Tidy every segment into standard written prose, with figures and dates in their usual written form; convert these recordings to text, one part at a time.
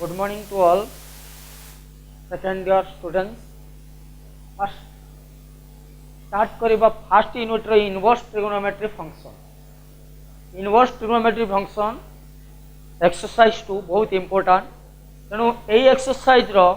Good morning to all second year students. First start करिबा first unit रे inverse trigonometry function. Inverse trigonometry function exercise 2 बहुत important. तेणु एई exercise रो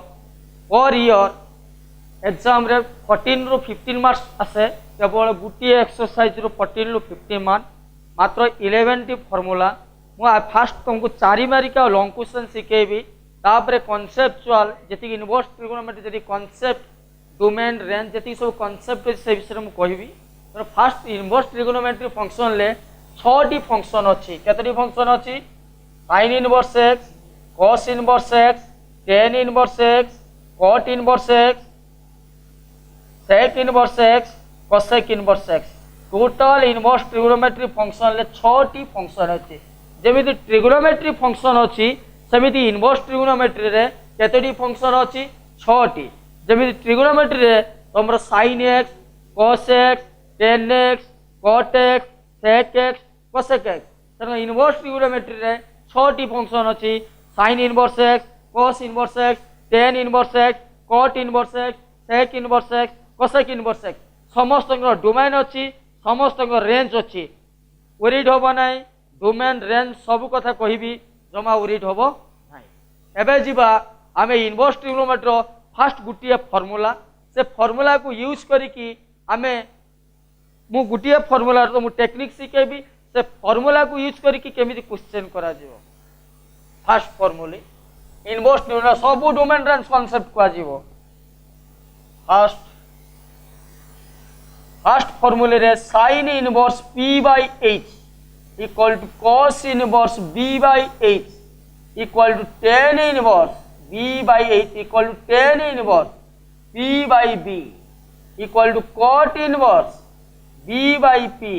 per year exam रे 14 रु 15 marks आसे. केवल गुटी एक्सरसाइज रो 14 रु 15 मार्क मात्र 11 टी फॉर्मूला मु फास्ट तुमको चारि मारिका लॉन्ग क्वेश्चन शिखेबी. तापर कॉन्सेप्चुअल जी इनवर्स ट्रिगोनोमेट्री जी कॉन्सेप्ट डोमेन रेंज जी सब कॉन्सेप्ट से विषय में कहबी. फास्ट इनवर्स ट्रिगोनोमेट्री फंक्शन ले 6टी फंक्शन अच्छी. केतोटी फंक्शन अच्छी? Sine inverse x, cos inverse x, tan inverse x, cot inverse x, sec inverse x, cosec inverse x. Total inverse trigonometry function ले 6टी फंक्शन अच्छी. जमी ट्रिगोनोमेट्री फंक्शन अच्छी सेमिति इनवर्स ट्रिगोनोमेट्री रे केतोटी फंक्शन अच्छी? 6टी. जमी ट्रिगोनोमेट्री रे तुम sine x, cos x, tan x, cot x, sec x, cosec x. तेना इनवर्स ट्रिगोनोमेट्री रे 6टी फंक्शन अच्छी. Sine inverse x, cos inverse x, tan inverse x, cot inverse x, sec inverse x, cosec inverse x. समस्त domain अच्छी, समस्त range अच्छी. Worried हम ना डोमेन रेंज सब कथा कहबी जमा ओरिड हम ना. एबे जीवा आमे इनवर्स ट्रिगोनोमेट्री फास्ट गुटिए फॉर्मूला से फॉर्मूला को यूज करिकी आमे मु गुटिए फॉर्मूला तो मु टेक्निक शिखेबी. से फॉर्मूला को यूज करिकी केमिति क्वेश्चन करा जीवो. फास्ट फॉर्मूला इनवर्स ट्रिगोनोमेट्री सब डोमेन रेंज कांसेप्ट को आजीवो. फास्ट फॉर्मूला रे sin inverse p by h equal to cos inverse b by h equal to tan inverse b by h equal to tan inverse p by b equal to cot inverse b by p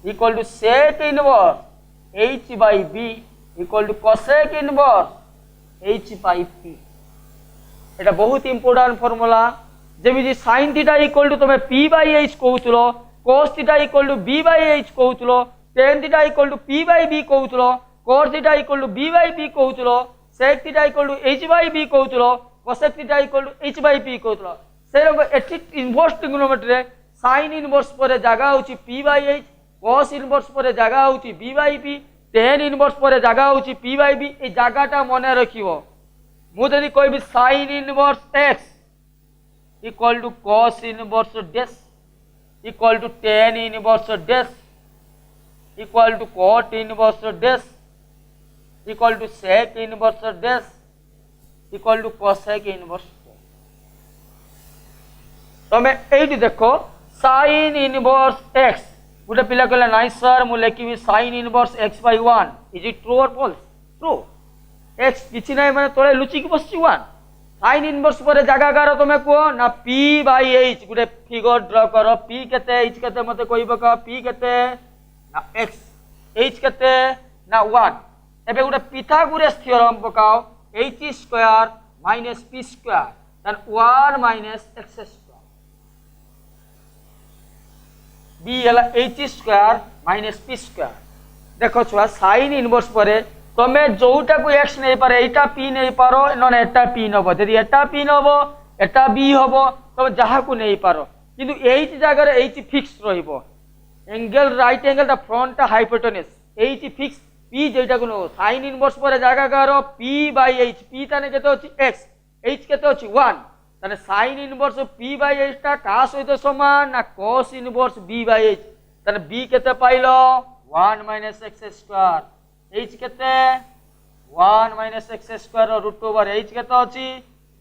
equal to sec inverse h by b equal to cosec inverse h by p. एटा बहुत important formula. जमी sine theta equal to तुम्हें p by h कहूलो, cos theta equal to b by h कहूलो, tan theta equal to p by b कहूलो, cot theta equal to b by b कहूलो, sec theta equal to h by b कहूलो, cosec theta equal to h by p कहूलो. से एठी inverse trigonometry रे sin inverse पर जगह होची p by h, cos inverse पर जगह होची b by b, tan inverse पर जगह होची p by b. ए जगहटा मने रखिवो. मु जदी कहबी sin inverse x equal to cos inverse dash equal to tan inverse dash equal to cot inverse dash equal to sec inverse dash equal to cosec inverse. तमे एठी देखो sin इनवर्स x. गोटे पिला कहले नाइ सर मु लिखिबी sin inverse x by 1. Is it true और false? True. x किछि नै माने तळे लुचि कि बसछि 1. साइन इनवर्स पर जगह कार तुम्हें कह ना p by h. गोटे फिगर ड्र कर. p केते h केते मते कहि पका. p केते ना x, h केते ना 1. एबे गोटे पिथागोरस थ्योरम पकाओ. h square minus p square then 1 minus x square. b हला h square minus p square. देखो छुआ साइन इनवर्स पर तुम्हें जोटा को एक्स नहीं पारे एटा पी नहीं पारो नने एटा पी नबो. यदि एटा पी नबो एटा बी हबो तुम जहा को नहीं पारो. किंतु एच जगह एच फिक्स रहिबो. Angle right angle the front hypotenuse H fix. P जेटा को नो साइन इनवर्स पर जगह कार पी बाय एच. पी ताने केते अछि एक्स, एच केते अछि 1. ताने sine inverse P by H ता का सहित समान ना cos inverse B by H. ताने बी केते पाइलो 1 माइनस x स्क्वायर. h केते 1 minus x square root over h केते अछि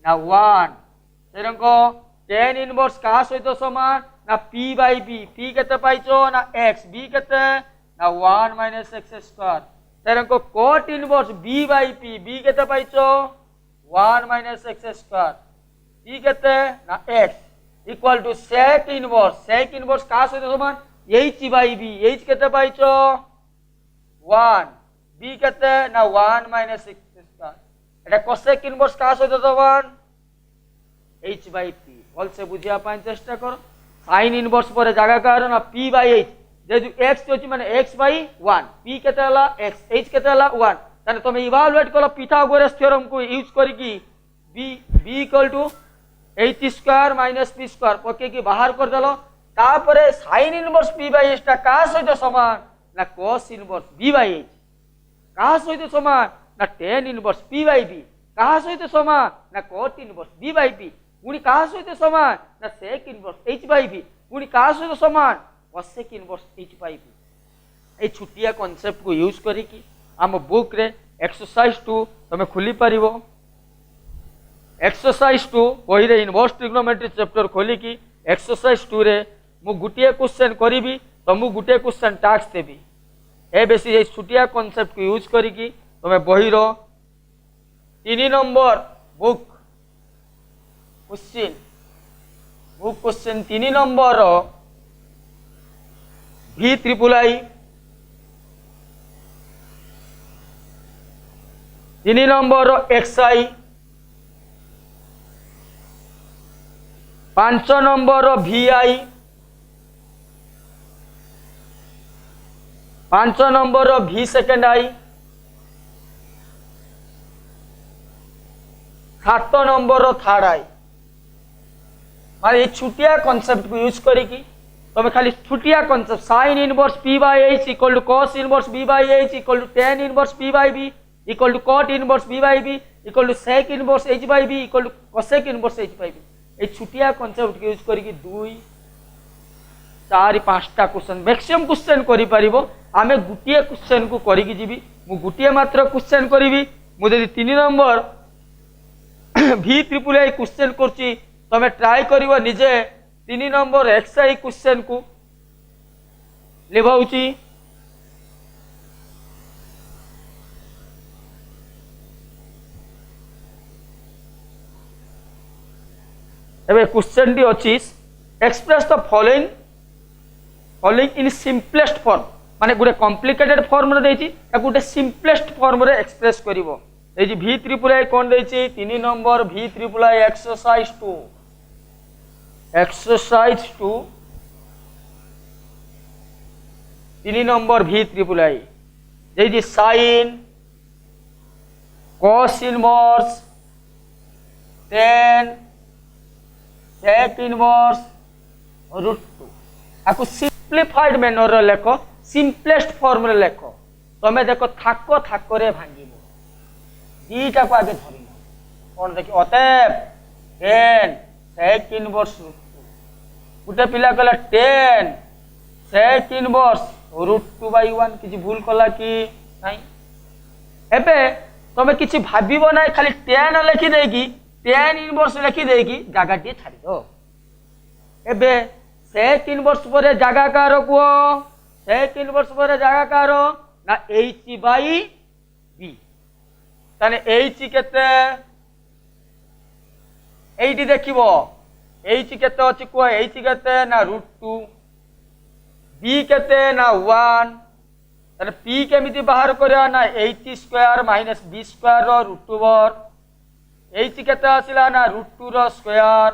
ना 1. तेरंको tan इनवर्स का सहित समान ना p by b. p केते पाइचो ना x, b केते ना 1 माइनस x स्क्वायर. तेरंको cot inverse b by p. b केते पाइचो 1 माइनस x स्क्वायर. p केते ना x equal to sec inverse. sec inverse का सहित समान h by b. h केते पाइचो 1, b केते ना 1 माइनस x स्क्वायर. एटा cosec इनवर्स का सहित समान h by p. भल से बुझिया पाइन चेष्टा करो. sin इनवर्स पर जगह कार ना p by h. जेदु x अछि माने x by 1. p केते हला x, h केते हला 1. ताने तुम इवालुएट कल पिथागोरस थ्योरम को यूज करके B B equal to H square minus P square पके बाहर कर देलो तापरे sine inverse P by H टा का सहित समान ना cos inverse B by H का सहित समान ना tan inverse P by B का सहित समान ना cot inverse B by B पुणी का सहित समान ना sec inverse H by B पुणी का सहित समान cosec inverse H by B ए छुटिया कांसेप्ट को यूज करिकी आम बुक रे एक्सरसाइज 2 तमे खुली पारिबो एक्सरसाइज 2 बही रे इनवर्स ट्रिग्नोमेट्री चैप्टर खोली की एक्सरसाइज 2 रे मु गुटिया क्वेश्चन करिबी तो मु गुटिया क्वेश्चन टास्क देबी ए बेसी ए छुटिया कांसेप्ट को यूज करिकी तमे बही रो 3 नंबर बुक क्वेश्चन 3 नंबर रो V ट्रिपल आई 3 नंबर रो XI 5 नंबर रो VI 5 नंबर रो V सेकेंड आई 7 नंबर रो थर्ड आई माने ये छुटिया कांसेप्ट को यूज करिकी तमे खाली छुटिया concept sin inverse p by h equal to cos inverse b by h equal to tan inverse p by b equal to cot inverse b bye b equal to sec inverse h by b equal to cosec inverse h by b ए छुटिया concept को use करिकी 2 4 5 टा question maximum question करि परिबो आमे गुटिया question को करिकी GB मु गुटिया मात्र क्वेश्चन करिवि मु जदि 3 नंबर v ट्रिपल आई क्वेश्चन करछि तमे ट्राई करिवो निजे 3 नंबर XI क्वेश्चन को लिभाउची एबे क्वेश्चन टी अछि express the following in simplest form माने गुटे कॉम्प्लिकेटेड फॉर्म रे देछि या गुटे सिंपलेस्ट फॉर्म रे एक्सप्रेस करिवो ए जी v ट्रिपल आई कोन देछि 3 number v triple I exercise 2 3 number v triple I जे sine cos inverse tan sec inverse root 2 आकु सिंप्लीफाइड मैनर रे लेखो सिंपलेस्ट फॉर्म रे लेखो तमे देखो थाको थाको रे भांगिबो दीटा को आगे धरिनो कोन देखि अतएव tan sec इनवर्स रूट 2 गुटे पिला कहला tan sec inverse root 2 by 1 किछि भूल कला कि नाही एबे तमे किछि भाबिबो नाही खाली tan लिखि देगी tan इनवर्स लिखि देगी जागा टी छाडी दो एबे sec इनवर्स परे जागा कार को sec इनवर्स परे जागा कार ना h बाय b ताने h केते एठी देखिबो h केते अछि को h केते ना रूट 2 b केते ना 1 ताने p केमिति बाहर करया ना h square minus b square रो रूट 2 वर h केते आसिला ना रूट 2 रो स्क्वायर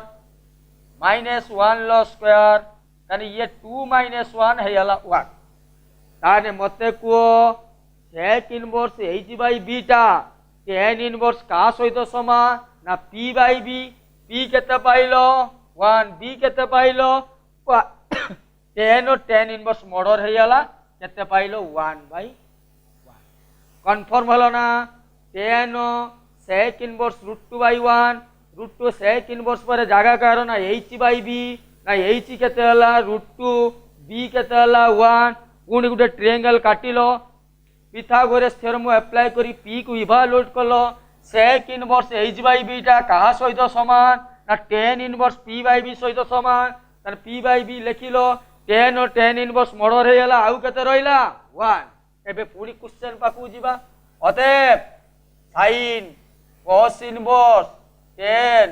माइनस 1 लो स्क्वायर ताने ये 2 माइनस 1 हेला 1 ताने मते को sec inverse h by b टा tan इनवर्स का सहित समान ना p बाय b p केते पाइलो 1 b केते पाइलो tan और tan इनवर्स मर्डर हेला केते पाइलो 1 बाय 1 कंफर्म हलो ना tan sec inverse root 2 by 1 root 2 sec inverse पर जागा कारण ना h बाय b ना h केते हला रूट 2 b केते हला 1 पुणी गुटे ट्रायंगल काटिलो पिथागोरस थ्योरम अप्लाई करी p को इवालुएट कलो sec inverse h by b टा कहा सहित समान ना tan inverse p by b सहित समान तार p बाय b लिखिलो tan और tan इनवर्स मर्डर हेला आउ केते रहिला 1 एबे पूरी क्वेश्चन पाकू जिबा अतएव sin cos inverse tan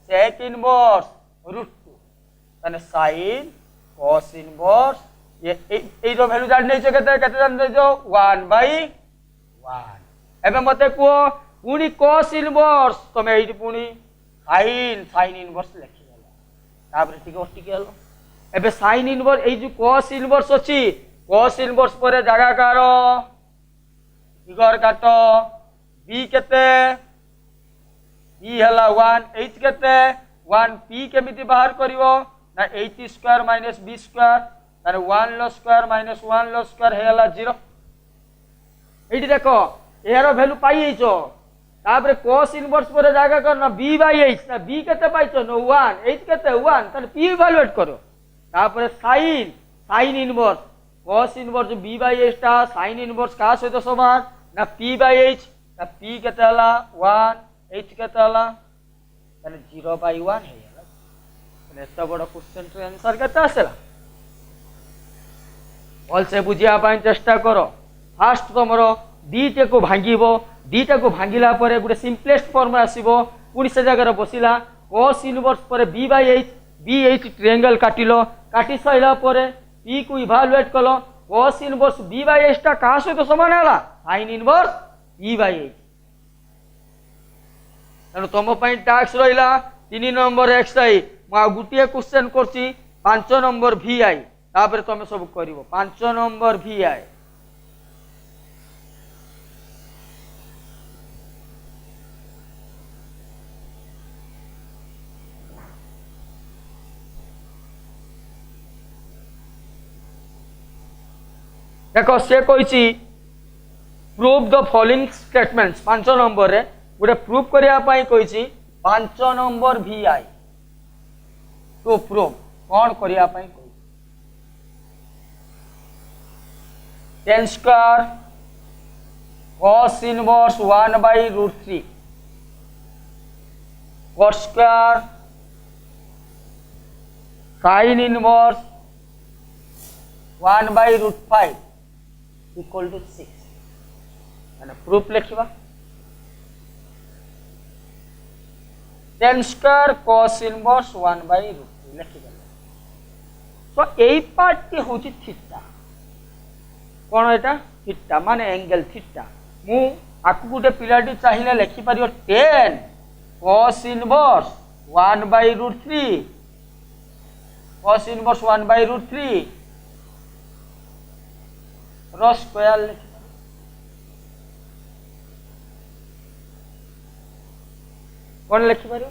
sec inverse root 2 ताने sin cos इनवर्स ये ए जो वैल्यू जान नै छ केते जान नै जो 1 बाय 1 एबे मते को पुनी cos इनवर्स तमे एठी पुनी sin इनवर्स लिखि देला तापर ठीक हलो एबे sin इनवर्स ए जो cos इनवर्स अछि cos इनवर्स पर जागा कार फिगर काट बी केते बी हला 1 एच केते 1 पी केमिति बाहर करिवो ना H square minus B square तार 1 लो स्क्वायर माइनस 1 लो स्क्वायर हे हला 0 एठी देखो एरो वैल्यू पाई हिचो तापरे cos इनवर्स पर जागा करना b बाय h ना b केते पाइछो नो 1 h केते 1 तार p इवैल्यूएट करो तापरे sin inverse cos inverse b by h ता sin इनवर्स का सहित समान ना p बाय h ना p केते हला 1 h केते हला ताले 0 बाय 1 हे हला ताले एत बड़ क्वेश्चन रे आंसर केते आसेला ऑल से बुझिया पाई चेष्टा करो फास्ट तमरो दीटे को भांगिबो दीटा को भांगिला परे गुटे सिंपलेस्ट फॉर्म आसीबो पुनी से जगह बसिला cos इनवर्स परे b बाय h ट्रायंगल काटिलो काटी सइला परे p को इवैल्यूएट कलो cos inverse b by h ता का सहित समान हला sin inverse p by h तनु तम पई टास्क रहिला 3 नंबर एक्सरसाइज मा गुटिया क्वेश्चन करछि 5 नंबर vi तापर तमे सब करिवो 5 नंबर vi देखो से कही proof the following statements 5 number रे गोटे प्रूफ करने कही 5 नंबर vi टू प्रूफ कौन करने tan square cos inverse 1 by root 3 cos square sin inverse 1 by root 5 equal to 6 माने प्रूफ लिखिबा tan square cos inverse 1 by root 3 लिखिबा तो एई पार्ट टी होची थीटा कोन एटा थीटा माने एंगल थीटा मु आकु गुटे पिलाटी चाहिले लिखि परियो tan cos inverse 1 by root 3 cos inverse 1 by root 3 रो स्क्वायर कौन लिखि पारो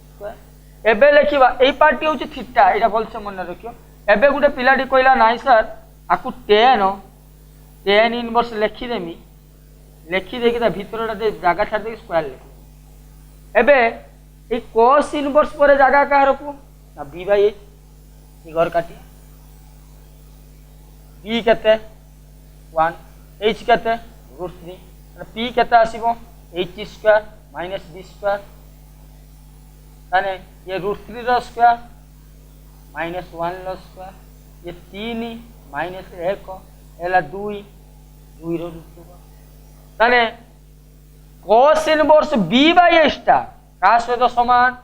स्क्वायर एबे लिखिबा एई पार्टी होची थीटा एटा बोलसे मन रखियो एबे गुटे पिलाडी कहला नाही सर आकु tan इनवर्स लिखि देमी लिखि देकी ता भीतरटा दे जागा छाड़ दे स्क्वायर लिखि एबे ए cos इनवर्स पर जागा का रखु ना b बाय h फिगर काटी b केते 1 h केते रूट 3 p केते आसीबो h square minus b square ताने ये रूट 3 रो स्क्वायर माइनस 1 रो स्क्वायर ये 3 माइनस 1 एला 2 रो रूट 2 ताने cos inverse b by h ता का सहित समान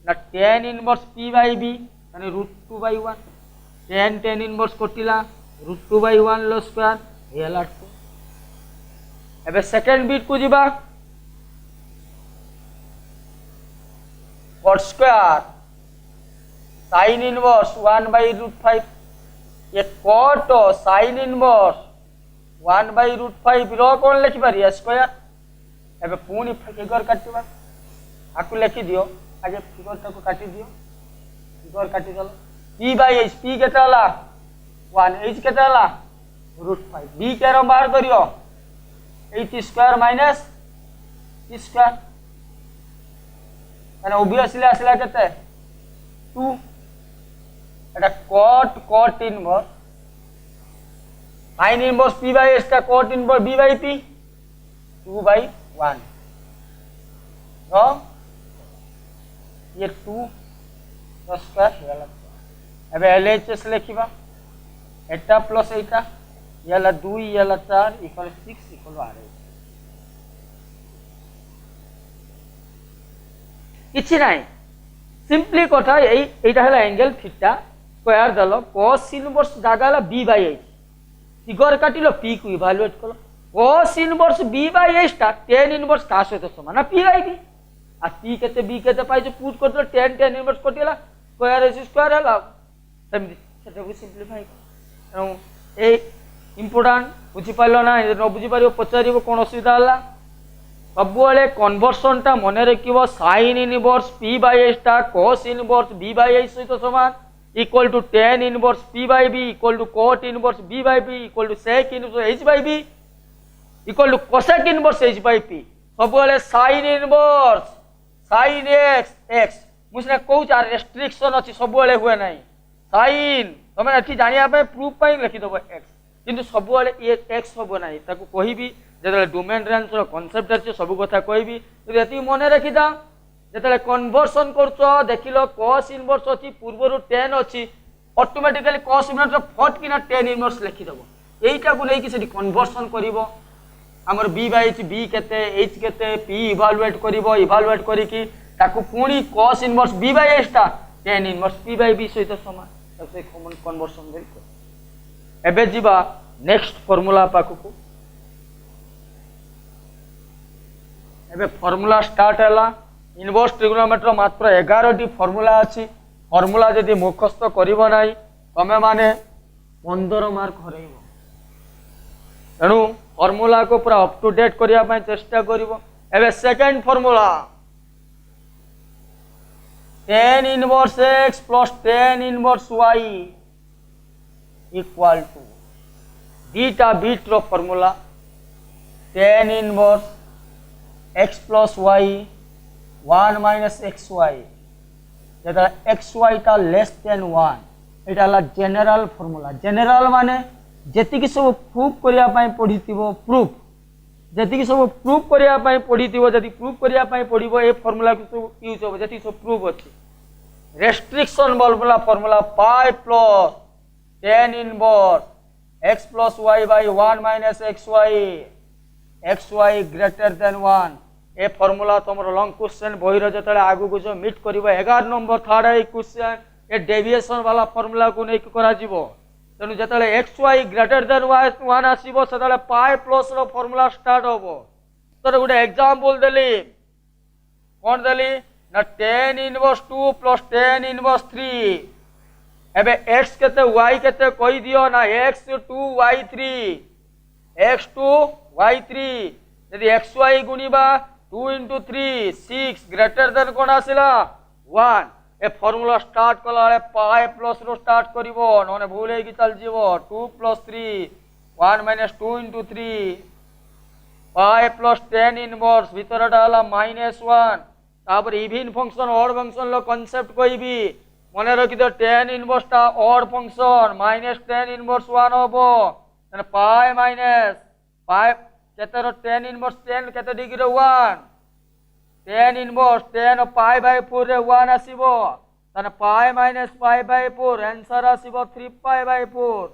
ना tan inverse p by b ताने रूट 2 बाय 1 tan इनवर्स कोटिला रूट 2 बाय 1 लो स्क्वायर एला 2 एबे सेकंड बिट को जिबा cot square sin inverse 1 by root 5 ये cot sin inverse 1 by root 5 रो कोन लिखि पारी स्क्वायर एबे पुनी फिगर काटिबा आकु लिखि दियो आगे फिगर टाको काटि दियो फिगर काटि दलो p बाय h p केता हला 1 h केता हला रूट 5 b के रो बाहर करियो h square minus p square माने ऑब्वियसली आसला केते 2 एटा cot inverse sin inverse p by h का cot inverse b by p 2 by 1 नो ये 2 रो स्क्वायर वाला एबे LHS लिखिबा एटा प्लस एटा याला 2 याला 4 इक्वल 6 इक्वल 8 किछि नाही सिंपली कथा एटा हला एंगल थीटा स्क्वायर दलो cos इनवर्स जागाला b बाय h फिगर काटिलो p को इवैल्यूएट कलो cos inverse b by h ता tan इनवर्स का सहित समान ना p बाय b आ p केते b केते पाइ जे पुट करलो tan इनवर्स कोटिला स्क्वायर h स्क्वायर हला तम सेटा को सिंपलीफाई करो ए इंपोर्टेंट बुझीपार ना न बुझीपार पचार कौन असुविधा है सब कन्वर्सन टा मन रखियो sine inverse P by H टा cos inverse B by H सहित सामान equal to tan inverse P by B equal to cot inverse B by B equal to sec inverse H by B equal to cosec inverse H by P सब sine inverse sine X X मुझे कौन restriction अच्छी सब हुए ना sign तुम ये जानापी proof लिखिदेव x किंतु सब एक्स हम ना कहि जो डोमेन रेंज कनसेप्ट अच्छे सब कथा कहि ये मन रखी था जो कन्वर्सन कर देखिल कस इनवर्स अच्छी पूर्वर 10 अच्छी ऑटोमेटिकली कस इनवर्स फट कि 10 इनवर्स लिखिदेव यहीटा को लेकिन कन्वर्सन कर आमर बी बाय एच बी केते एच केते पी इवालुएट करिवो इवालुएट करिकी ताकू पुणी कस इनवर्स बी बाय एच टा 10 इनवर्स पी बाय बी सहित समान से कॉमन कन्वर्सन बिल्कुल एबे जीवा नेक्स्ट फार्मूला पाखकू एबे फार्मूला स्टार्ट हैला इनवर्स ट्रिगोनोमेट्री मात्र 11 टी फार्मूला अछि फार्मूला जदि मुखस्थ करिवो नाही तमे माने 15 मार्क हरैबो तेणु फार्मूला को पूरा अप टू डेट करिया पय चेष्टा करिवो एबे second formula tan inverse x plus tan inverse y equal to beta bit रो formula tan inverse x plus y 1 minus xy जदा xy टा लेस देन 1 एटा ला जनरल फार्मूला जनरल माने जेतिकी सब प्रूफ करिया पय पढितिबो प्रूफ जेतिकी सब प्रूफ करिया पय पढितिबो जदि प्रूफ करिया पय पढिबो ए फार्मूला को यूज हो जेति सब प्रूफ अछि रेस्ट्रिक्शन वाला formula pi plus tan inverse x plus y by 1 minus xy greater than 1 ए फार्मूला तुमर लॉन्ग क्वेश्चन बहिर जतले आगु को जो मीट करिवो 11 नंबर थर्ड ए क्वेश्चन ए डेविएशन वाला फार्मूला को नै करा जिवो तेणु जतले xy ग्रेटर देन 1 आसीबो सतले पाई प्लस रो फार्मूला स्टार्ट होबो तर गुडे एग्जांपल देली कोन देली ना tan inverse 2 plus tan inverse 3 एबे x केते y केते कहि दियो ना x2 y3 x2 y3 यदि xy गुणिबा 2 into 3 6 ग्रेटर देन कोन आसिला 1 ए फार्मूला स्टार्ट कला पाई प्लस रो स्टार्ट करिवो नने भूल हे कि चल जीवो 2 प्लस 3 1 माइनस 2 into 3 पाई प्लस tan इनवर्स भीतर डाला -1 तापर इवन फंक्शन ऑड फंक्शन लो कांसेप्ट कहबी मन रखि दो tan इनवर्स टा odd function minus tan inverse 1 होबो तने पाई माइनस पाई केते रो tan इनवर्स 10 केते degree 1 tan inverse 10 pi by 4 रे 1 आसीबो तने pi minus pi by 4 answer आसीबो 3 पाई बाय 4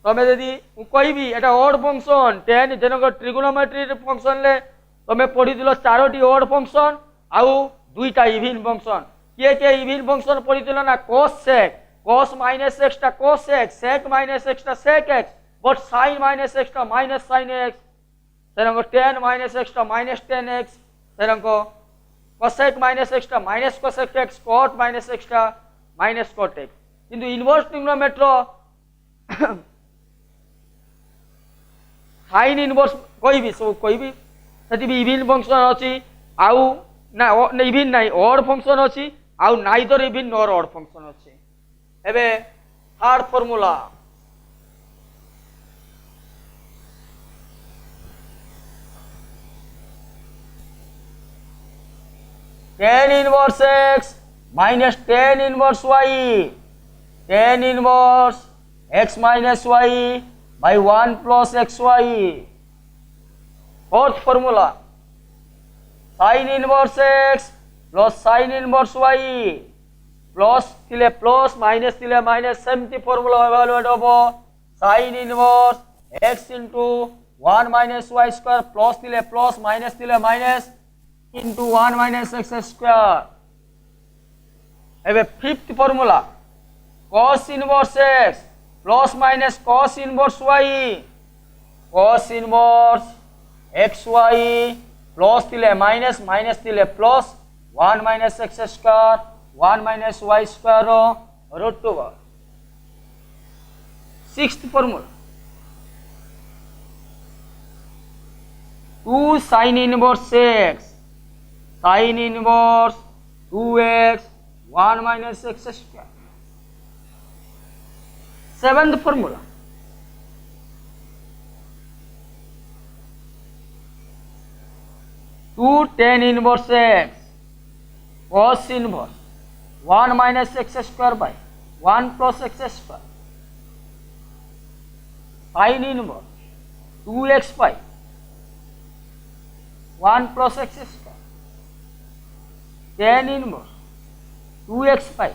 तमे यदि कहबी एटा ऑड फंक्शन tan जनक ट्रिगोनोमेट्री फंक्शन ले तमे पढ़ी दिलो 4टी ऑड फंक्शन आउ 2टा इवन फंक्शन के इवन फंक्शन पढ़ी दिलो ना cos माइनस x टा cos x sec minus x टा sec x but sin minus x टा minus sin x तेरंको tan minus x टा minus tan x तेरंको cosec minus x टा minus cosec x cot minus x टा minus cot x किंतु inverse trigonometry sin inverse कहबी सब कहबी सेठी भी even function अछि आउ ना इवन नाही ऑड फंक्शन अछि आउ neither even nor odd function अछि एबे third formula tan inverse x minus tan inverse y tan inverse x minus y by 1 plus xy fourth formula sin inverse x plus sin inverse y plus थिले plus minus थिले minus सेमती formula evaluate होबो sin inverse x into 1 minus y square plus थिले plus minus थिले minus into 1 minus x square एबे fifth formula cos inverse x plus minus cos inverse y cos inverse xy plus थिले minus minus थिले plus 1 minus x square 1 minus y square root 2 sixth formula 2 sin inverse x sin inverse 2x 1 minus x square. Seventh formula 2 tan inverse x cos inverse 1 minus x square by 1 plus x square sin inverse 2x by 1 plus x square tan inverse 2x by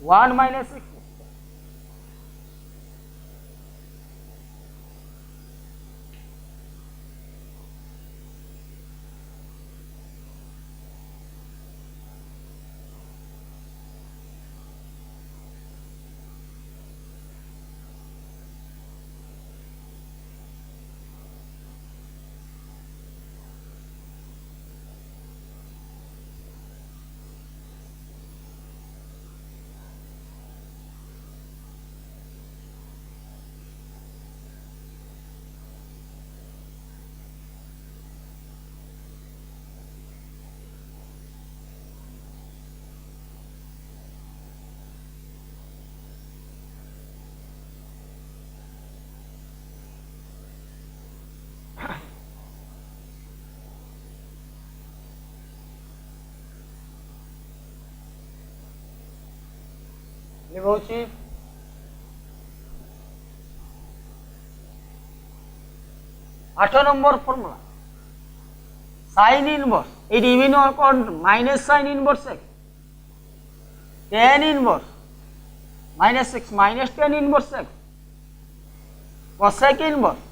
1 minus x square. लिखौछि 8 number formula sin inverse ये even कौन minus sin inverse x tan inverse minus x minus tan inverse x cosec inverse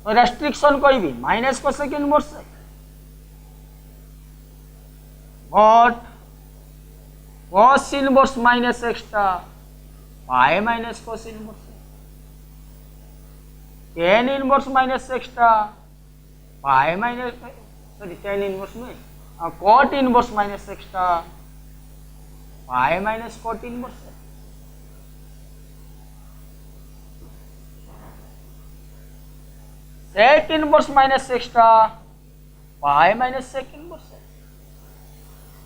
तो restriction कहबी minus cosec inverse x but cos inverse minus extra pi minus cos inverse tan inverse minus extra pi minus tan inverse में cot inverse minus extra pi minus cot inverse sec inverse minus extra pi minus sec inverse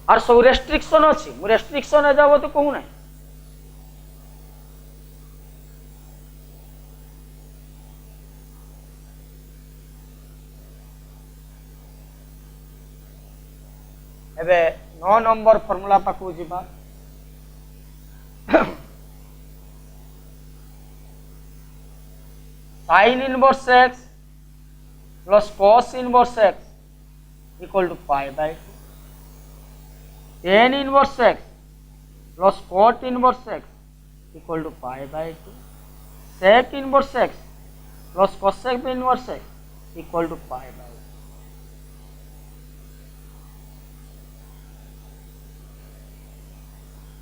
और सब restriction अच्छी मु restriction है जाब तो कहू ना एबे 9 नंबर फॉर्मूला पाकू जीवा sin inverse x plus cos inverse x equal to pi by 2 tan inverse x plus cot inverse x equal to pi by 2 sec inverse x plus cosec inverse x equal to pi by 2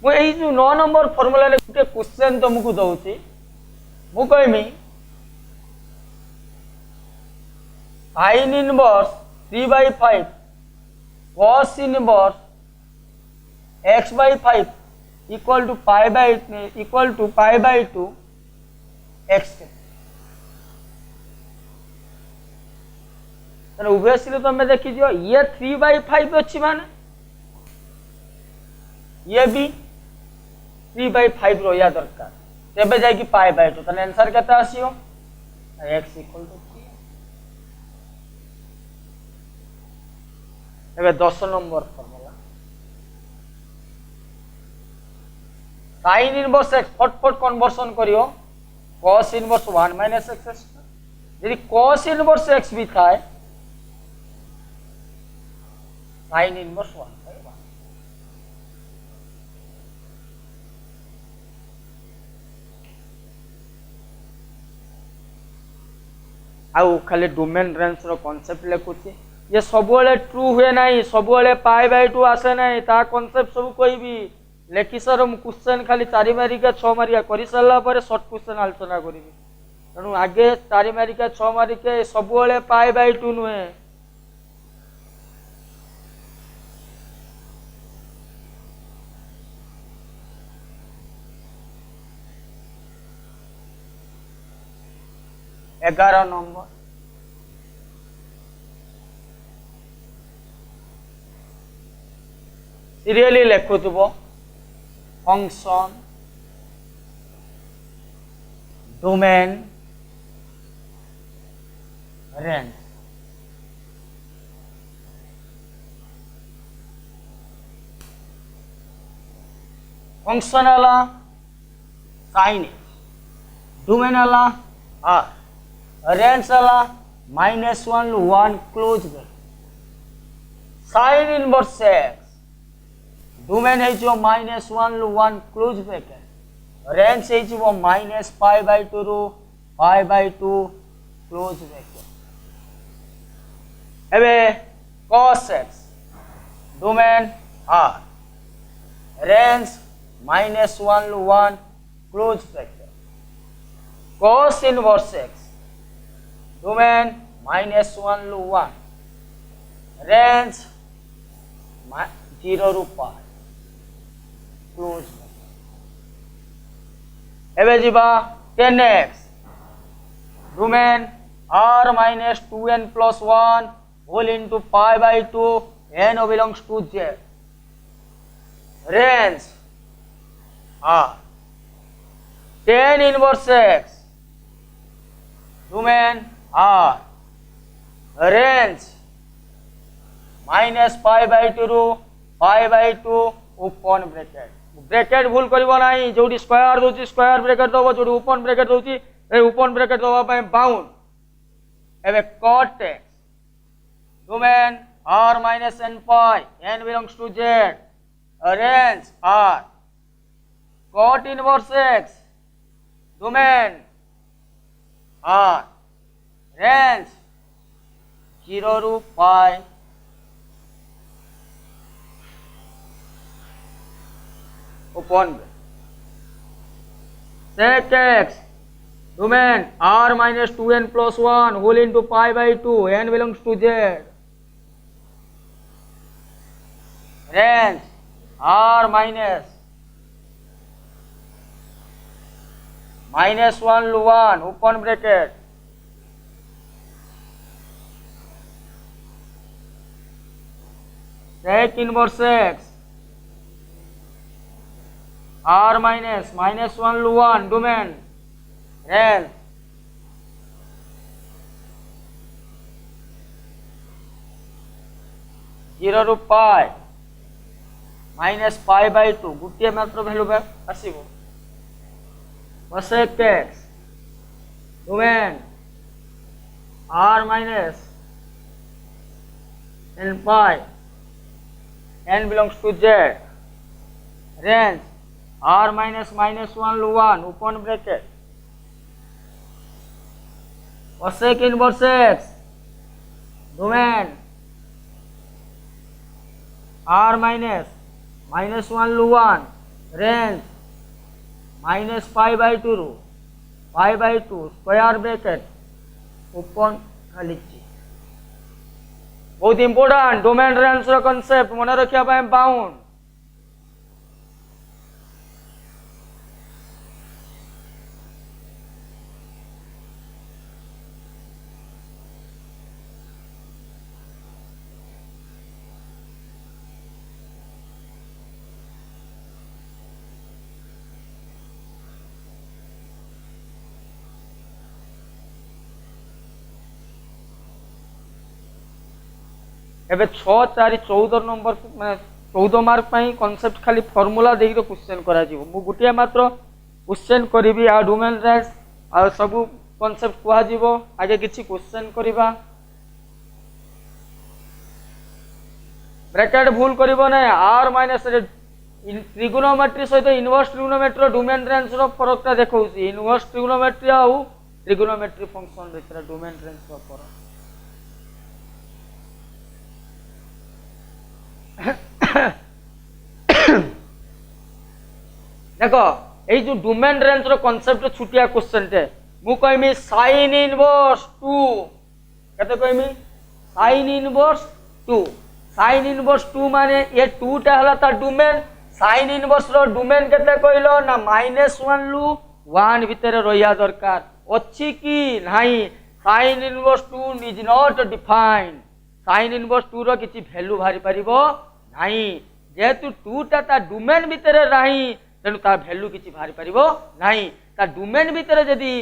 मु एई जो 9 number formula रे गुटे question तुमको दउची मु कहमी sin inverse 3 by 5 cos inverse x by 5 equal to pi by 2 x उभयश्री तुम देखी ये 3 by 5 अच्छी माने ये भी 3 by 5 रहा दरकार तेबे जाई पाई by 2 तने आंसर केता आसीओ x equal to 3 एबे 10 नंबर फॉर्मूला sin इनवर्स x फटफट कन्वर्सन करियो cos इनवर्स 1 minus x यदि cos इनवर्स x भी था sin इनवर्स 1 by 1 आउ खाली डोमेन रेंज रो कांसेप्ट लेखुची ये सबुले ट्रू हुए नहीं सबुले पाई बाय 2 आसे नहीं ता कांसेप्ट सब कोई भी लेखि सर मु क्वेश्चन खाली 4 मारिका 6 मारिका करि सरला परे शॉर्ट क्वेश्चन आलोचना करिवि तनु आगे 4 मारिका 6 मारिका सबुले पाई बाय 2 नुहे 11 नंबर सीरियली लिखुथबो फंक्शन डोमेन रेंज फंक्शन अला साइन डोमेन अला रेंज अला -1 1 close sine inverse X domain है जो -1 1 क्लोज ब्रैकेट रेंज है जो -π/2 ରୁ π/2 क्लोज ब्रैकेट एबे cos x domain r range -1 1 close bracket cos inverse x domain -1 1 range 0 ରୁ π क्लोज एबे जीवा 10x domain r - 2n + 1 whole into π/2 n belongs to z range r 10 inverse x domain r range -π/2 ରୁ π/2 open bracket bracket भूल करिवो नाही जोडी square दोची square bracket दबो जोडी open bracket दोची ए ओपन ब्रैकेट दबा पय बाउंड एबे cot x domain r - n π n belongs to z range r cot inverse x domain r range 0 ରୁ π open sec x domain r - 2n + 1 whole into π/2 n belongs to z range r -1 1 open bracket sec inverse x r - -1 1 domain range 0 ରୁ π -π/2 गोटे मात्र value आसीबो sec x domain r - n π n belongs to z range r - -1 1 open bracket sec inverse x domain r - -1 1 range -π/2 ରୁ π/2 square bracket open खाली बहुत important domain range रो concept मन रखिया पाए बाउंड एबे 6 4 14 नंबर मैं 14 मार्क पाई कांसेप्ट खाली फार्मूला देई रो क्वेश्चन करा जीवो मु गुटिया मात्र क्वेश्चन करिवि आ डोमेन रेंज आ सब कांसेप्ट कुआ जीवो आगे किछि क्वेश्चन करिबा ब्रैकेट भूल करिवो नै r माइनस इन ट्रिगोनोमेट्री सहित इनवर्स ट्रिगोनोमेट्री डोमेन रेंज रो फरकटा देखौसी इनवर्स ट्रिगोनोमेट्री आ ट्रिगोनोमेट्री फंक्शन भितर डोमेन रेंज रो फरक देखो ये जो डोमेन रेंज रो कांसेप्ट छुटिया क्वेश्चन टे मु कहमी sin इनवर्स 2 कते कहमी sin इनवर्स 2 sin इनवर्स 2 माने ये 2 टा हला ता डोमेन sin इनवर्स रो डोमेन केते कहलो ना -1 लु 1 भितर रहिया दरकार अच्छी कि नाही sin inverse 2 is not defined sin inverse 2 रो किछि वैल्यू बाहरी परिबो नाही जेतु 2 ता डोमेन भितर नाही तेणु तार वैल्यू किछि बाहरी परिबो नाही ता डोमेन भितर जदि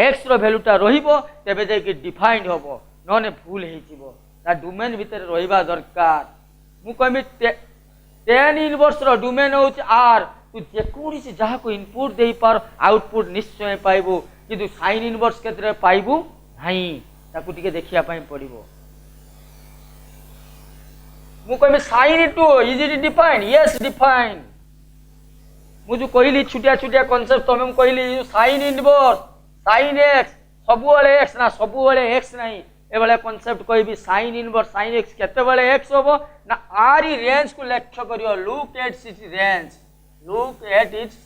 x रो वैल्यूटा रहिबो तेबे जे कि डिफाइंड होबो नने भूल हेजिबो ता डोमेन भितर रहिबा दरकार मु कहमी tan इनवर्स रो डोमेन होच r तू जेकोसी जहा को इनपुट देई पार आउटपुट निश्चय पाइबो किंतु sin इनवर्स केतरे पाइबो नाही ताकू टिके देखिया पई पड़िबो मु कहमी sin two is it defined yes defined मु जो कहली छुटिया छुटिया कांसेप्ट तमे मु कहली sin इनवर्स sin x सबु वाले x ना सबु वाले x नहीं ए वाले कांसेप्ट कहबी sin इनवर्स sin x केते वाले x होबो ना r रेंज को लक्ष्य करियो look at its range look at its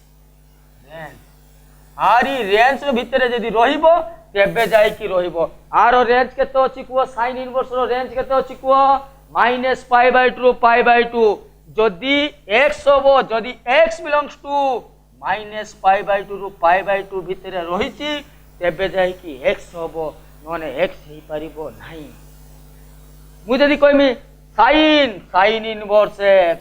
range r range भितर जदी रहिबो तेबे जाय कि रहिबो r रेंज केते अछि को sin इनवर्स रो रेंज केते अछि को -π/2 π/2 जदि x होबो जदि x बिलोंग्स टू -π/2 रु π/2 भितर रहिछि तेबे जाय कि x होबो नने x हे परिबो नाही मु जदि कहमी sin इनवर्स x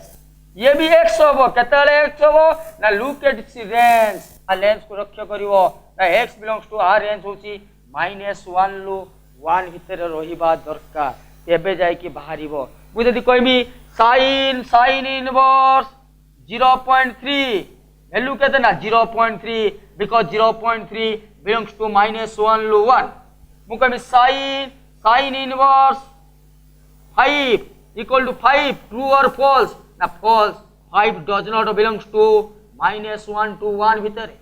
ये भी x होबो केतले x होबो ना लुक एट इट्स रेंज आ रेंज को रक्षा करिवो ना x belongs to r range होची -1 लु 1 भितर रहिबा दरकार तेबे जाय कि बाहरिबो मु जदि कहमी sin इनवर्स 0.3 वैल्यू केते ना 0.3 बिकॉज़ 0.3 बिलोंग्स टू -1 लु 1 मु कहमी sin inverse 5 equal to 5 true or false ना false 5 does not belongs to -1 to 1 भितर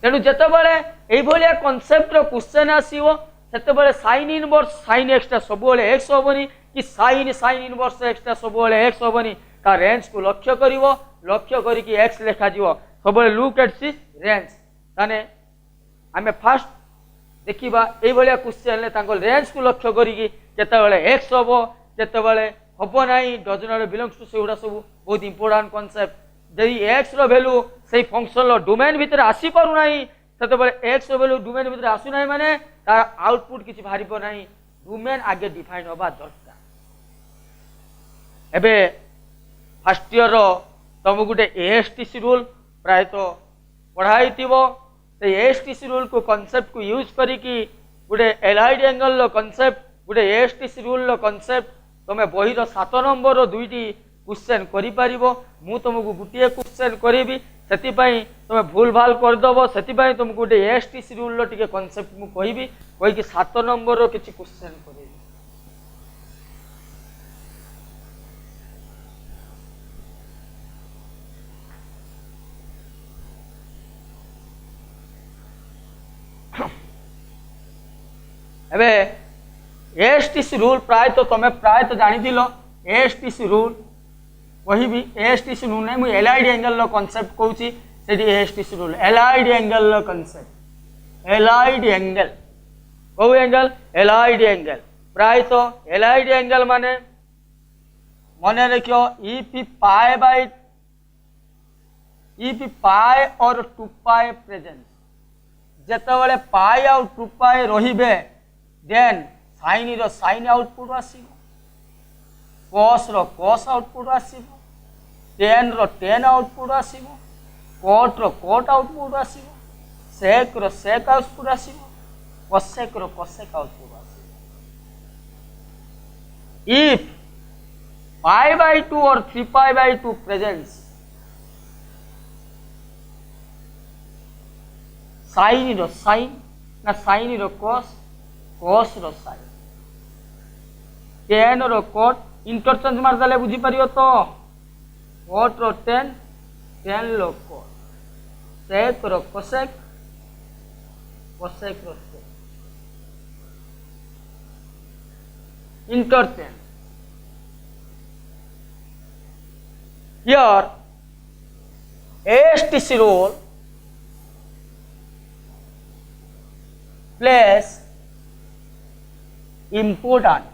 तेणु जेते बेले एई भलिया कांसेप्ट रो क्वेश्चन आसीबो सेते बेले sin इनवर्स sin x टा सब बेले x होबनी कि sin इनवर्स x टा सब बेले x होबनी का रेंज को लक्ष्य करिवो लक्ष्य करी कि x लिखा जीवो सब बेले लुक एट दिस रेंज ताने हमें फर्स्ट देखिबा एई भलिया क्वेश्चन ले तांको रेंज को लक्ष्य करी कि केते बेले x होबो केते बेले होबो नाही डज नॉट बिलोंग्स टू सेउडा सब बहुत इंपोर्टेंट कांसेप्ट जदि x रो वैल्यू सेही फंक्शन रो डोमेन भीतर आसी पारु नाही तते बेले x रो वैल्यू डोमेन भीतर आसु नाही माने तार आउटपुट किछि बाहरिबो नाही डोमेन आगे डिफाइन होबा दरकार एबे फर्स्ट ईयर रो तुम गुटे एएसटीसी रूल प्राय तो पढ़ाई थिबो से एएसटीसी रूल को कांसेप्ट को यूज करी कि गुटे एलाइड एंगल रो कांसेप्ट गुटे एएसटीसी रूल रो कांसेप्ट तमे बही रो 7 नंबर रो दुईटी क्वेश्चन करि पारिबो मु तुमको गुटिए क्वेश्चन करिबी सेति पई तमे भूल भाल कर दबो सेति पई तुमको गुटे एएसटीसी रूल रो टिके कांसेप्ट मु कहिबी कोइ कि 7 नंबर रो किछि क्वेश्चन करिबी एबे एएसटीसी रूल प्राय तो तमे प्राय तो जानि दिलो एएसटीसी रूल वही भी एएसटीसी रूल नहीं मुझे एलाइड एंगल रो कांसेप्ट कहूची सेठी एएसटीसी रूल एलाइड एंगल रो कांसेप्ट एलाइड एंगल को एंगल एलाइड एंगल प्राय तो एलाइड एंगल माने मने रखियो इफ पाई और 2 पाई प्रेजेंस जेतेबेले पाई और 2 पाई रहिबे देन साइन रो साइन आउटपुट आसीबो cos रो cos आउटपुट आसीबो tan रो tan आउटपुट आसीबो cot रो cot आउटपुट आसीबो sec रो sec आउटपुट आसीबो cosec रो cosec आउटपुट आसीबो if pi by 2 or 3 pi by 2 presents sin रो sin ना sin रो cos cos रो sin tan रो cot इंटरचेंज मार देले बुझी परियो तो cot रो tan tan रो cot sec रो cosec cosec row sec interchange here ASTC rule plays important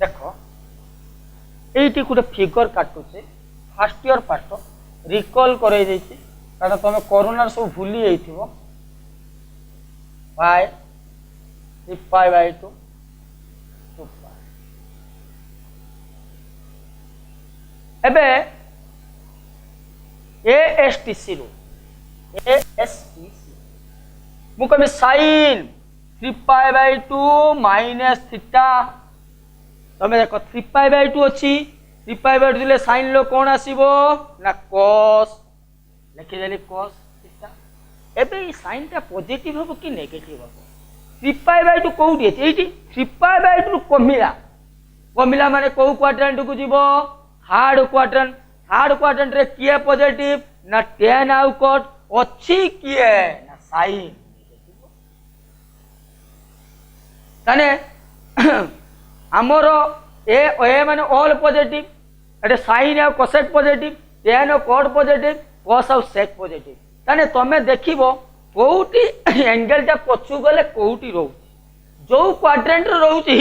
देखो ये गोटे फिगर काटुचे फास्ट इयर पाठ रिकल करे देछि कारण तुम कोरोना सब भूली जाइथिबो पाई 3 पाई बाय 2 2 पाई एबे एएसटीसी रो एएसटीसी मु कमी sine 3 pi by 2 minus theta तमे देखो 3 पाई बाय 2 अछि 3 पाई बाय 2 दिले साइन लो कोन आसीबो ना cos लिखि देली cos थीटा एबे ई साइन ता पॉजिटिव होबो कि नेगेटिव होबो 3 पाई बाय 2 कोउडी अछि एठी 3 पाई बाय 2 कमिला माने को क्वाड्रेंट को जीवो थर्ड क्वाड्रेंट रे किए पॉजिटिव ना tan आउ cot अछि किए ना साइन ताने हमरो ए माने ऑल पॉजिटिव एटे साइन आ कोसेक पॉजिटिव tan और cot पॉजिटिव cos और sec पॉजिटिव ताने तमे देखिबो कोउटी एंगल ता पछु गले कोउटी रहउ जो क्वाड्रेंट रहउची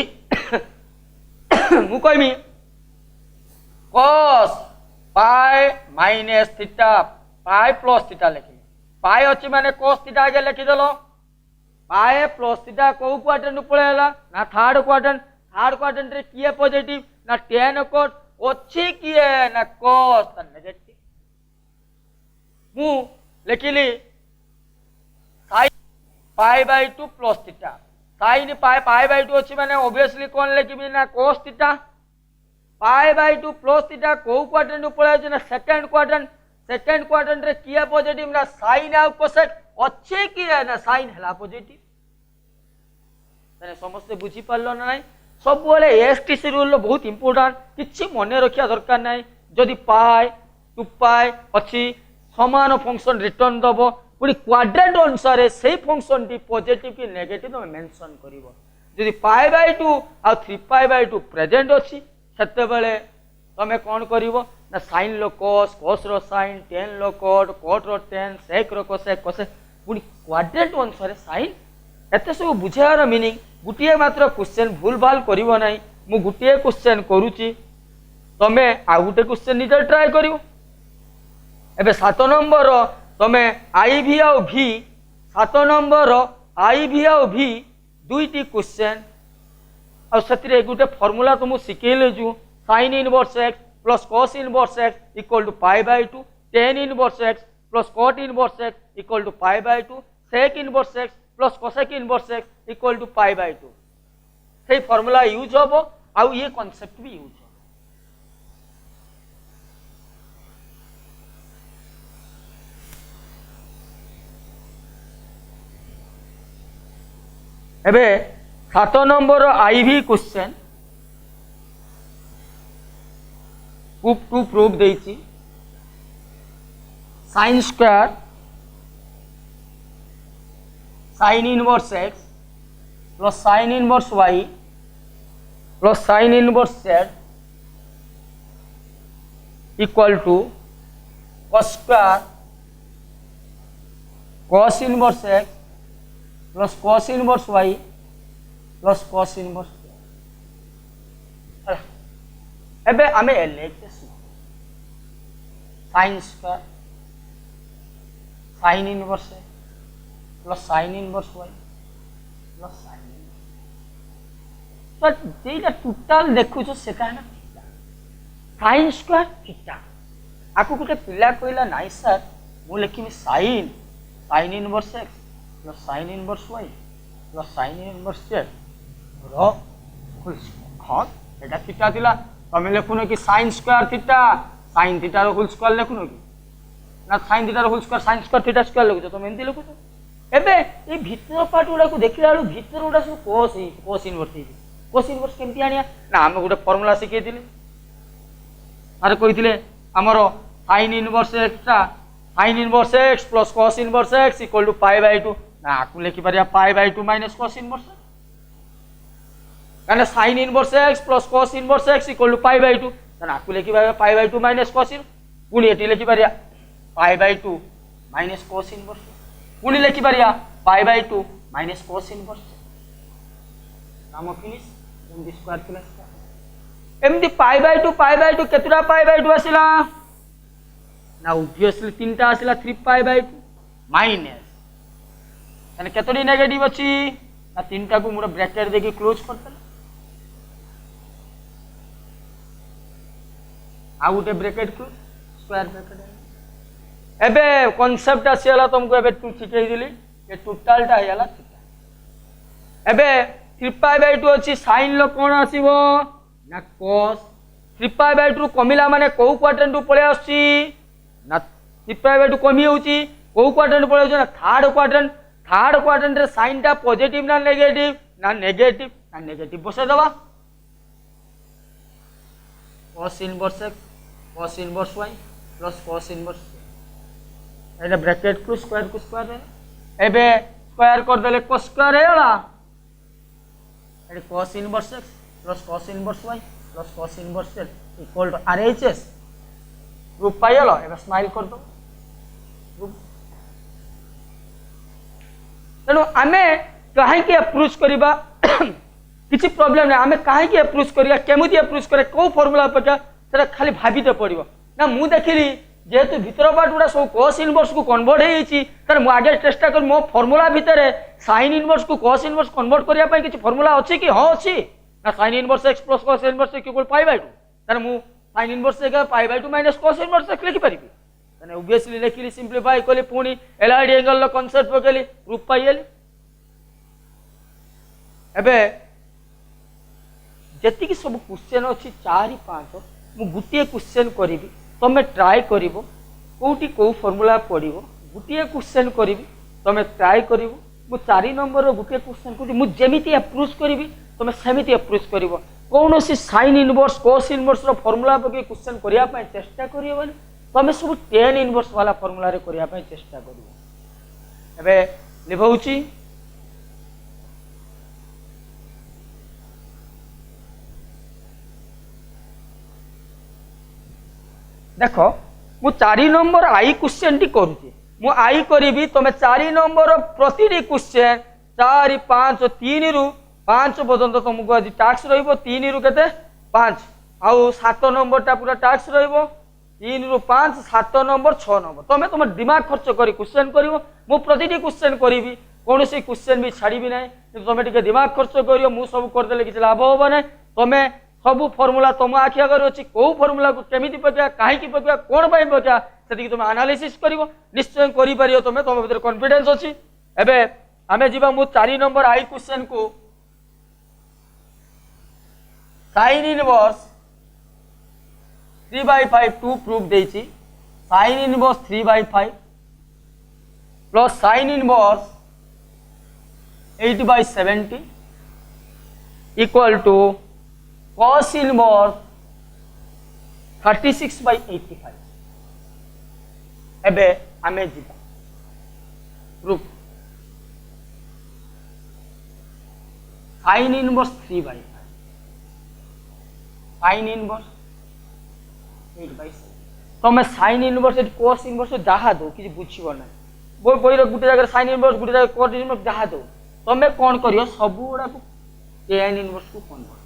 मु कहमी cos pi minus theta pi plus theta लिखि पाई अछि माने cos थीटा आगे लिखि देलो पाई प्लस थीटा को क्वाड्रेंट पळेला ना थर्ड क्वाड्रेंट रे किए पॉजिटिव ना tan cot अछि किए ना cos त नेगेटिव मु लिखिली sin pi by 2 plus theta sin pi by 2 अछि माने ऑब्वियसली कोन लिखिबी ना cos theta pi by 2 plus theta को क्वाड्रेंट पळे अछि ना सेकंड क्वाड्रेंट रे किए पॉजिटिव ना sin आ कोसेक अछि किए ना sin हला पॉजिटिव तने समस्त बुझी पारलो ना नाही सब बोले एसटीसी रूल बहुत इंपोर्टेंट किछि मने रखिया दरकार नाही जदि पाई 2 पाई अछि समान फंक्शन रिटर्न दबो पुनी क्वाड्रेंट अनुसार से फंक्शन टी पॉजिटिव की नेगेटिव तुम मेंशन करिवो जदि पाई बाय 2 आ 3 पाई बाय 2 प्रेजेंट अछि सेते बेले तमे कोन करिवो ना sin लो cos रो sin tan लो cot रो tan sec रो cosec पुनी क्वाड्रेंट अनुसार sin एते सब बुझार मीनिंग गुटिए मात्र क्वेश्चन भूल भाल करिवो नाही मु गुटिए क्वेश्चन करूची तमे आ गुटे क्वेश्चन निजे ट्राई करिवो एबे 7 नंबर तमे IV आ V 7 नंबर IV आ V दुईटी क्वेश्चन आ सतिरे गुटे फार्मूला तुमु सिकेले छु sin inverse x plus cos inverse x equal to pi by 2 tan inverse x plus cot inverse x equal to pi by 2 sec inverse x plus cosec inverse x equal to pi by 2 से formula use होबो आ ये concept भी use हो एबे 7 number IV question proof देइछि sin square sin inverse x plus sin inverse y plus sin inverse z equal to cos square cos inverse x plus cos inverse y plus cos inverse z एबे आमे लेते sin square sin inverse x plus sin inverse y plus sin तो जेटा total देखु जो सेटा है ना sin square theta आकु गुटे पिला कहला नाइ सर मु लिखिमी sin inverse x plus sin inverse y plus sin inverse z रो फुल हां एटा थीटा दिला तमे लेखुनो कि sin square theta sin theta रो होल स्क्वायर लेखुनो कि ना sin थीटा रो whole square sin square theta square लिखुछ तमे एंती लिखुछ एबे ए भीतर पार्ट उडा को देखिला आलु भीतर उडा सब cos इनवर्स केमती आनिया ना हम गुटे फार्मूला सिखे दिले अरे कहिथिले हमरो sin inverse x plus cos inverse x equal to pi by 2 ना आकु लेखि परिया pi by 2 minus cos inverse काने sin inverse x plus cos inverse x equal to pi by 2 ना आकु लेखि परिया पाई बाय 2 माइनस cos पुनी एटी लेखि परिया pi by 2 minus cos inverse पुनी लेखि परिया pi by 2 minus cos inverse काम फिनिश एम दी स्क्वायर प्लस एम दी पाई बाय 2 केतुरा पाई बाय 2 आसिला ना ऑब्वियसली तीनटा आसला 3π/2 माइनस ताने केतोडी नेगेटिव अछि ना तीनटा को मोर ब्रैकेट देके क्लोज करतला आ गोटे ब्रैकेट क्लोज स्क्वायर ब्रैकेट एबे कांसेप्ट आसीला तुमको एबे तू सिखै दिली ये टोटल टा हैला एबे 3π/2 अछि साइन लो कोन आसीबो ना cos 3π/2 कमिला माने को क्वाड्रेंट पळे आसी ना 3π/2 कमी होउची को क्वाड्रेंट पळे होउची ना थर्ड क्वाड्रेंट रे साइन टा पॉजिटिव ना नेगेटिव बसे दबा cos inverse x cos inverse y plus cos inverse एटा ब्रैकेट को स्क्वायर एबे स्क्वायर कर देले cos स्क्वायर हैला एटा cos inverse x plus cos inverse y plus cos inverse z equal to RHS रूप पाइलो एबे स्माइल कर दो रूप तेणु आमे कहीं के अप्रोच करिबा किछि प्रॉब्लम नै आमे कहीं के अप्रोच करिया केमुति अप्रोच करे को फार्मूला पका सेटा खाली भाबिते पड़िबो ना मु देखिली जेहेतु भीतर पार्ट गुड़ा सब cos इनवर्स को कन्वर्ट होई तर मु आगे चेष्टा कर मो फार्मूला भितर sin इनवर्स को cos इनवर्स कन्वर्ट करिया पई किछि फार्मूला अछि कि हां अछि ना sin inverse x plus cos inverse x equal π/2 तर मु sin inverse x π/2 minus cos inverse x लिखि परिबी तने ऑब्वियसली लिखिली सिंपलीफाई कली पुनी एलआईडी एंगल लो कांसेप्ट पकेली रूप पाइली एबे जति कि सब क्वेश्चन अछि 4 5 मु गुटिए क्वेश्चन करिवि तमे ट्राई करिवो कोठी को फार्मूला पडिवो गुटिए क्वेश्चन करिवि तमे ट्राई करिवो मु 4 नंबर रो गुटिए क्वेश्चन को मु जेमिति अप्रोच करिवि तमे सेमिति अप्रोच करिवो कोनोसी sin इनवर्स cos इनवर्स रो फार्मूला पके क्वेश्चन करिया पय चेष्टा करियो बने तमे सब tan इनवर्स वाला फार्मूला रे करिया पय चेष्टा करिवो एबे लिभौची देखो मु 4 नंबर आई क्वेश्चन टी करूची मु आई करीबी तमे 4 नंबर प्रतिटी क्वेश्चन 4 5 3 रु 5 पर्यंत तुमको आज टास्क रहइबो 3 रु केते 5 आउ 7 नंबर टा पूरा टास्क रहइबो 3 रु 5 7 नंबर 6 नंबर तमे तुम दिमाग खर्च करी क्वेश्चन करिवो मु प्रतिटी क्वेश्चन करीबी कोनोसी क्वेश्चन भी छाड़ीबी नै तमे टिके दिमाग खर्च करियो मु सब कर देले किछ लाभ होबो नै तमे सब फार्मूला तुम आखि आगे अच्छी कौ फार्मूला को केमिति पका कहीं पका कौन पाई पका से तुम एनालिसिस करिवो निश्चय करि परियो तुम तुम भीतर कॉन्फिडेंस अछि एबे आमे जीवा मु 4 नंबर आई क्वेश्चन को sin इनवर्स 3/5 टू प्रूफ देछि sin inverse 3/5 plus sin inverse 8/70 equal to cos inverse 36/85 एबे आमे जीवा proof sin inverse 3/5 sin inverse 8/7 तमे sin इनवर्स cos इनवर्स जहा दो कि बुझिबो ना बो बहिर गुटे जगह sin इनवर्स गुटे जगह cos इनवर्स जहा दो तमे कोन करियो सब गुडा को tan इनवर्स को कन्वर्ट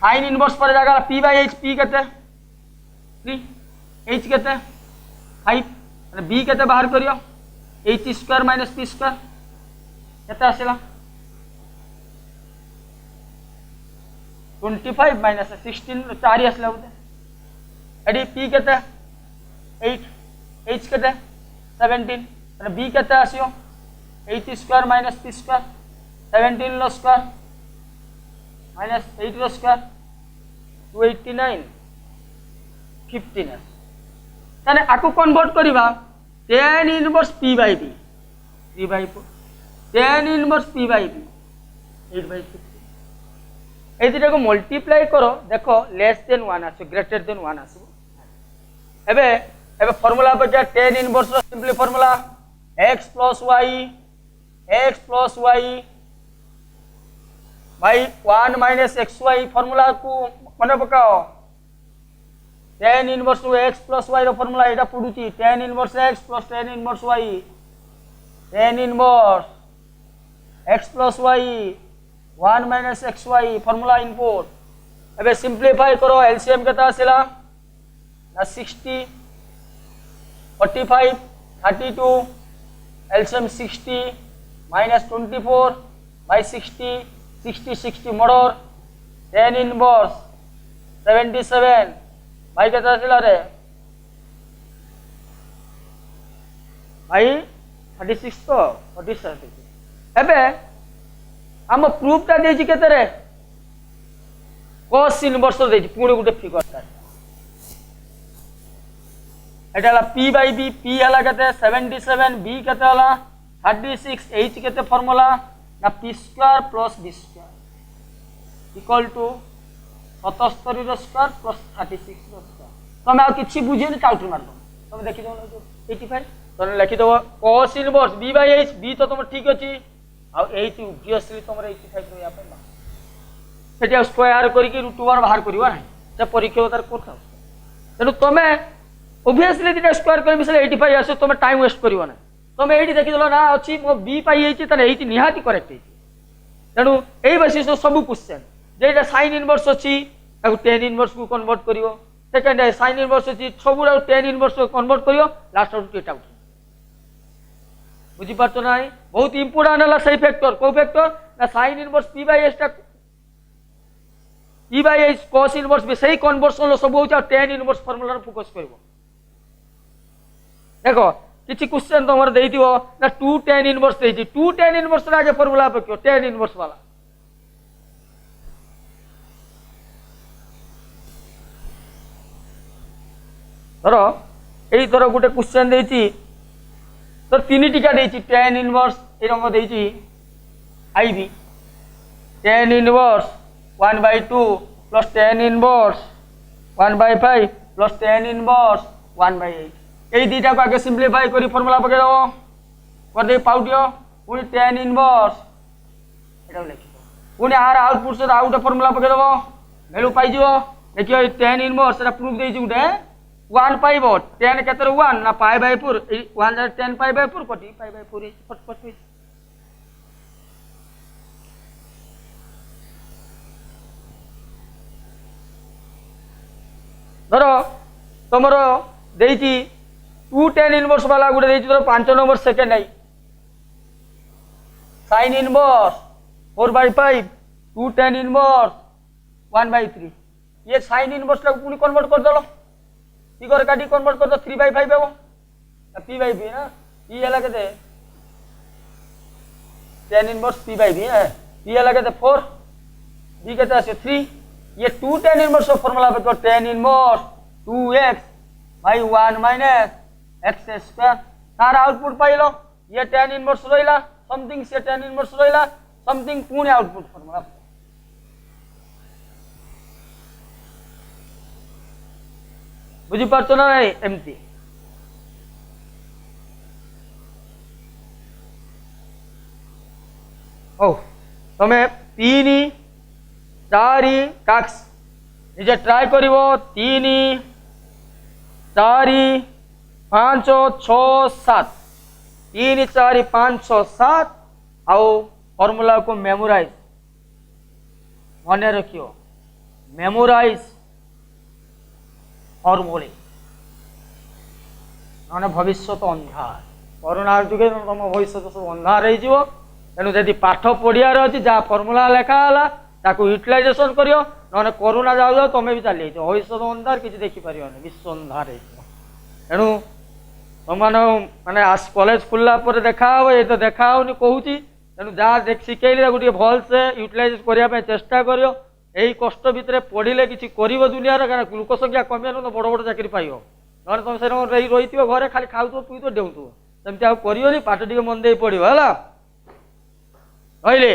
sin इनवर्स पर जगह p/h p केते 3 h केते 5 અને b केते बाहर करियो h square minus p square केते आसेला 25 माइनस 16 4 आसला होते एडी p केते 8 h केते 17 અને b केते आसियो h square minus p square 17 लो स्क्वायर माइनस 8 रो स्क्वायर 289 15 ताने आकु कन्वर्ट करिबा tan inverse p/b 3/4 tan inverse p/b 8/15 ए दिटा को मल्टीप्लाई करो देखो लेस देन 1 आसो ग्रेटर देन 1 आसो एबे फार्मूला पर क्या tan इनवर्स रो simply formula x plus y भाई 1 माइनस xy फार्मूला को मन पकाओ tan inverse x plus y रो फार्मूला एटा पडुची tan inverse x plus tan inverse y tan inverse x plus y 1 minus xy formula input एबे simplify करो LCM केता आसेला ना 60 45 32 LCM 60 minus 24 by 60 60 60 murder 10 inverse 77 भाई केते आसिला रे भाई 36 तो 47 एबे आम प्रूफटा देछि केते रे cos इनवर्स देछि पुणी गुटे फिगरटा एटा ला p बाय b p हला केते 77 b केते हला 36 h केते फार्मूला ना p square plus b square equal to 77 रो स्क्वायर प्लस 36 रो स्क्वायर तमे आ किछि बुझियो नि काउंटर मार दो तमे देखि दो 85 तने लिखि दो cos inverse b by h b तो तुम ठीक अछि आ h ऑब्वियसली तुम 85 रो या पे सेटा स्क्वायर करी कि √1 बाहर करिवा नै से परीक्षा तार कोथा तेनु तमे ऑब्वियसली दिटा स्क्वायर कर मिसले 85 आसे तमे टाइम वेस्ट करिवा नै तमे एठी देखि दलो ना अछि मो b पाई एछि तने एठी निहाती करेक्ट एछि तेनु एई बेसिस सब क्वेश्चन जेटा sin इनवर्स अछि ताकू tan इनवर्स को कन्वर्ट करियो सेकंड sin इनवर्स अछि सबुरा tan इनवर्स को कन्वर्ट करियो लास्ट आउट टेट आउट बुझी पाछो नाई बहुत इंपोर्टेंट हला सही फैक्टर को फैक्टर ना sin inverse p by h ता p by h cos inverse बे सही कन्वर्शन सब होचा tan इनवर्स फार्मूला रे फोकस करबो देखो किछि क्वेश्चन तमर देइतिबो ना 2 tan इनवर्स देइछि 2 tan इनवर्स रे आगे फार्मूला पे क्यों tan इनवर्स वाला धरो एई धरो गुटे क्वेश्चन देइछि तो तीन टिका देइछि tan इनवर्स ए रंग देइछि आईबी tan inverse 1/2 plus tan inverse 1/5 plus tan inverse 1/8 ए दीटा को आगे सिंपलीफाई करी फार्मूला पके दो कर दे पाउ दियो पुनी tan इनवर्स एटा लिखि दो पुनी आर आउटपुट से आउट फार्मूला पके दो वैल्यू पाई जिवो देखियो tan इनवर्स एटा प्रूफ देइछि गुटे 1 पाइबो tan केतर 1 ना π/4 1 जार 10 π/4 कटी π/4 फटफट धरो तमरो देइछि 2 tan इनवर्स वाला गुटे देइछि धरो 5 नंबर सेकंड आई sin इनवर्स 4/5 2 tan इनवर्स 1/3 ये sin इनवर्स ला पुनी कन्वर्ट कर दलो फिगर काटी कन्वर्ट कर दो 3/5 हेबो p/b ना p हला केते tan इनवर्स p/b है p हला केते 4 b केते आसे 3 ये 2 tan इनवर्स फार्मूला पे तो tan inverse 2x by 1 minus x square तार आउटपुट पाइलो ये tan इनवर्स रहिला समथिंग से tan इनवर्स रहिला समथिंग पुणी आउटपुट फार्मूला बुझी पारछो ना एमती ओ तमे 3 4 काक्स निजे ट्राई करिवो 3 4 5 6 7 3 4 5 6 7 आओ फॉर्मूला को मेमोराइज मने रखियो मेमोराइज फॉर्मूले माने भविष्य तो अंधार कोरोना जुगे तुम भविष्य तो सब अंधार हो जीवो तेनु जदि पाठ पढ़ियार अछि जा फॉर्मूला लेखा हला ताकू यूटिलाइजेशन करियो नने कोरोना जाऊ जाऊ तमे भी चली जाओ भविष्य तो अंधार किछि देखि परियोनी विश्व अंधार है तेनु तमानो माने आज कॉलेज खुलला पर देखा हो ए तो देखा होनी कहूची तेनु जा देख सिकेइले गुटी भल से यूटिलाइज करिया पे चेष्टा करियो एही कष्ट भितरे पढ़िले किछि करिवो दुनिया रे कारण लोक संख्या कमे न बड़ बड़ चाकरी पाइयो नने तुम से रहिथियो घरे खाली खाउतो पिउतो डेउतो तमते आ करियोनी पाठ टिके मन दे पड़ियो हला कहले